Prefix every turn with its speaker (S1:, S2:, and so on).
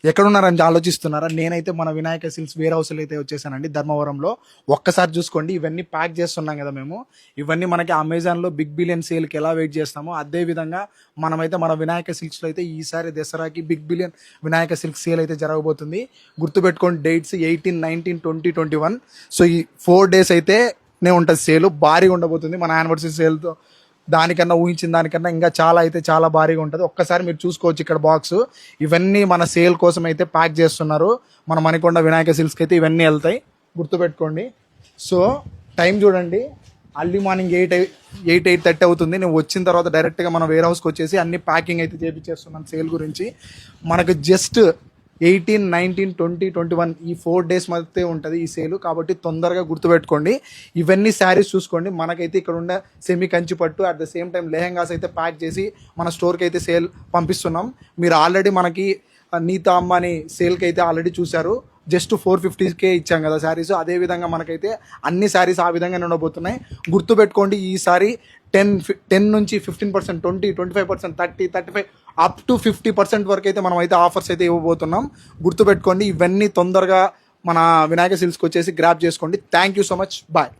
S1: ఎక్కడున్నారని ఆలోచిస్తున్నారా? నేనైతే మన వినాయక సిల్క్స్ వేర్ హౌస్లో అయితే వచ్చేసానండి, ధర్మవరంలో. ఒక్కసారి చూసుకోండి, ఇవన్నీ ప్యాక్ చేస్తున్నాం కదా మేము. ఇవన్నీ మనకి అమెజాన్లో బిగ్ బిలియన్ సేల్కి ఎలా వెయిట్ చేస్తామో అదే విధంగా మనమైతే మన వినాయక సిల్క్స్లో అయితే ఈసారి దసరాకి big billion Vinayaka silk sale అయితే జరగబోతుంది. గుర్తుపెట్టుకోండి డేట్స్ 18, 19, 20, 21. సో ఈ 4 days అయితే ఉంటుంది సేల్. భారీగా ఉండబోతుంది మన యానివర్సరీ సేల్తో. దానికన్నా ఊహించిన దానికన్నా ఇంకా చాలా భారీగా ఉంటుంది. ఒక్కసారి మీరు చూసుకోవచ్చు ఇక్కడ బాక్స్. ఇవన్నీ మన సేల్ కోసం అయితే ప్యాక్ చేస్తున్నారు. మన మణికొండ వినాయక సిల్క్స్కి అయితే ఇవన్నీ వెళ్తాయి, గుర్తుపెట్టుకోండి. సో టైం చూడండి, అర్లీ మార్నింగ్ 8:30 అవుతుంది. నేను వచ్చిన తర్వాత డైరెక్ట్గా మన వేర్ హౌస్కి వచ్చేసి అన్ని ప్యాకింగ్ అయితే చేపించేస్తున్నాను సేల్ గురించి. మనకు జస్ట్ 18, 19, 20, 21 ఈ 4 days మధ్య ఉంటుంది ఈ సేలు. కాబట్టి తొందరగా గుర్తుపెట్టుకోండి. ఇవన్నీ శారీస్ చూసుకోండి, మనకైతే ఇక్కడ ఉండే సెమీ కంచి పట్టు at the same time lehengas అయితే ప్యాక్ చేసి మన స్టోర్కి అయితే సేల్ పంపిస్తున్నాం. మీరు ఆల్రెడీ మనకి నీతా అంబానీ సేల్కి అయితే ఆల్రెడీ చూశారు. జస్ట్ 450K ఇచ్చాం కదా శారీస్. అదేవిధంగా మనకైతే అన్ని శారీస్ ఆ విధంగా ఉండబోతున్నాయి. గుర్తుపెట్టుకోండి, ఈసారి 10 నుంచి 15%, 20, 25%, 30, 35 అప్ టు 50% వరకు అయితే మనం అయితే ఆఫర్స్ అయితే ఇవ్వబోతున్నాం. గుర్తుపెట్టుకోండి, ఇవన్నీ తొందరగా మన వినాయక సిల్క్స్కి వచ్చేసి గ్రాప్ చేసుకోండి. Thank you so much, bye.